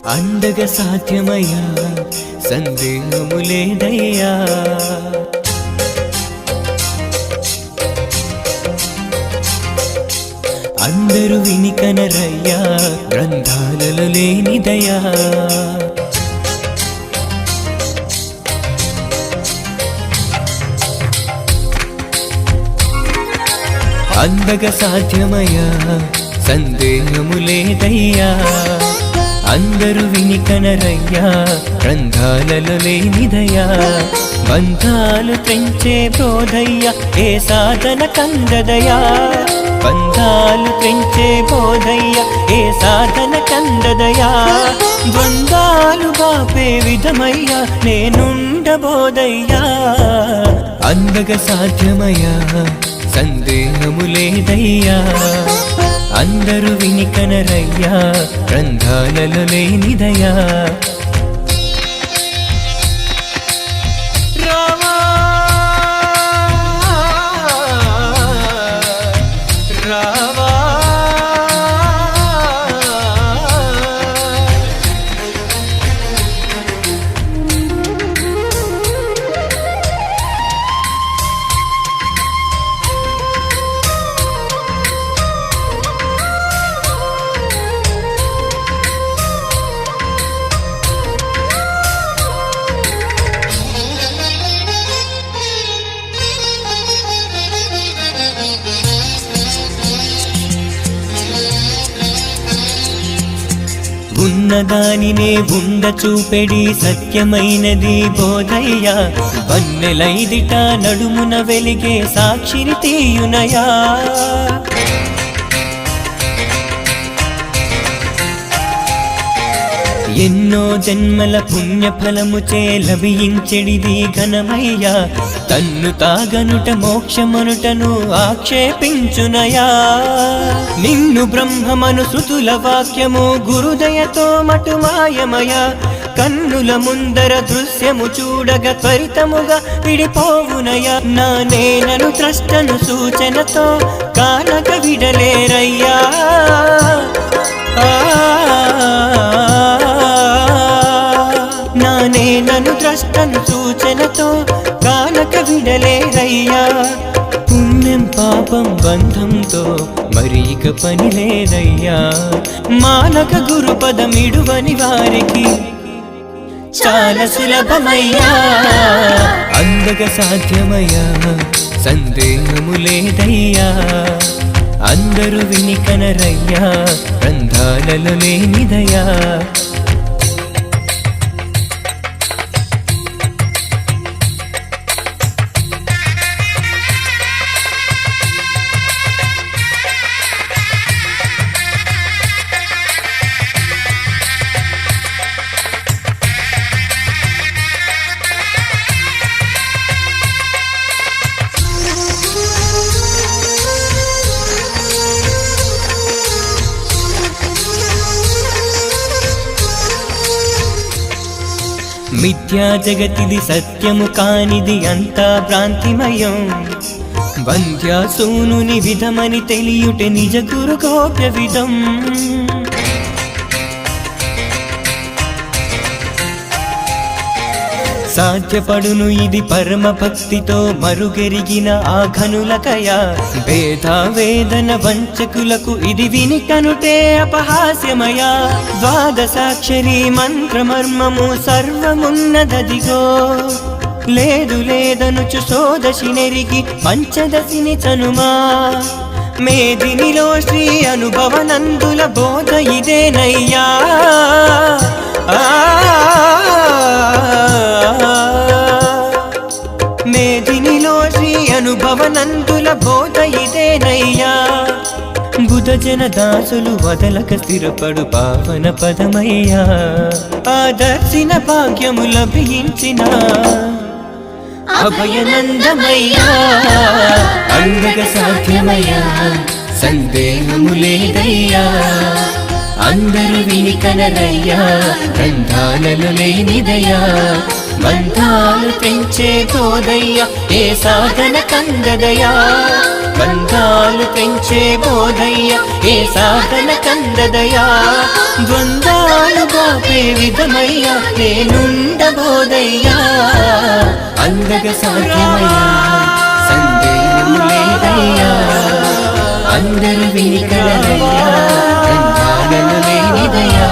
అందగ సాధ్యమయ్యా సందేహము లేదయ్యా. అందరూ విని కనరయ్యా గ్రంథాలలో లేనిదయా. అందగ సాధ్యమయ్యా సందేహము లేదయ్యా. అందరూ విని కనరయ్యా గ్రంథాలలో లేనిదయా. బంధాలు తెంచే బోధయ్యా ఏ సాధన కందదయా. బంధాలు తెంచే బోధయ్యా ఏ సాధన కందదయా. ద్వంద్వాలు బాపే విధమయ్యా నేనుండబోదయ్యా. అందగ సాధ్యమయ్యా సందేహము లేదయ్యా. అందరూ విని కనరయ్యా గ్రంథాలలో లేనిదయా. రావా రావా ఉన్నదానినే ఉండ చూపెడి సత్యమైనది బోధయ్యా. వన్నెలైదిట నడుమున వెలిగే సాక్షిని తీయునయా. ఎన్నో జన్మల పుణ్యఫలముచే లభించెడిది ఘనమయ్యా. తన్ను తాగనుట మోక్షమనుటను ఆక్షేపించునయా. నిన్ను బ్రహ్మమను శృతుల వాక్యము గురుదయతో మటు మాయమయ. కన్నుల ముందర దృశ్యము చూడగ త్వరితముగా విడిపోవునయ. నా నేనను త్రష్టను సూచనతో కానక విడలేరయ్యా. నా నేనను ద్రష్టను సూచనతో కానక విడలేరయ్యా. పుణ్యం పాపం బంధంతో మరి ఇక పని లేదయ్యా. మానక గురుపదమిడువని వారికి చాలా సులభమయ్యా. అందగ సాధ్యమయ్యా సందేహము లేదయ్యా. అందరూ విని కనరయ్యా గ్రంథాలలో లేనిదయా. మిథ్యా జగతిది సత్యము కానిది అంతా భ్రాంతిమయం. వంధ్యాసూనుని విధమని తెలియుటే నిజ గురు గోప్య విధం. సాధ్యపడును ఇది పరమ భక్తితో మరుగెరిగిన ఆ ఘనులకయా. భేద వేదన వంచకులకు ఇది విని కనుటే అపహాస్యమయా. ద్వాదశాక్షరి మంత్రమర్మము సర్వమున్నదదిగో. లేదు లేదనుచు సోదశి నెరిగి పంచదశిని చనుమా. మేదినిలో శ్రీ అనుభవనందుల బోధ ఇదేనయ్యా. మేదినిలో శ్రీ అనుభవనందుల బోధ ఇదేనయ్యా. బుధజన దాసులు వదలక స్థిరపడు పావన పదమయ్యా. ఆదర్శిన భాగ్యము లభించిన అభయనందమయ్యా. అందగ సాధ్యమయ్యా సందేహము లేదయ్యా. అందరూ విని కనరయ్యా గ్రంథాలలో లేనిదయా. బంధాలు పెంచే బోధయ్యా ఏ సాధన కందదయా. బంధాలు ఆశలు పెంచే బోధయ్య ఏ సాధన కందదయా ద్వంద్వాలు బాపే విధమయ్యా నేనుండబోదయ్యా అందగ సాధ్యమయ్యా సందేహం లేదయ్యా అందరు వినికలయ్యా గంధాలను లేనిదయ్యా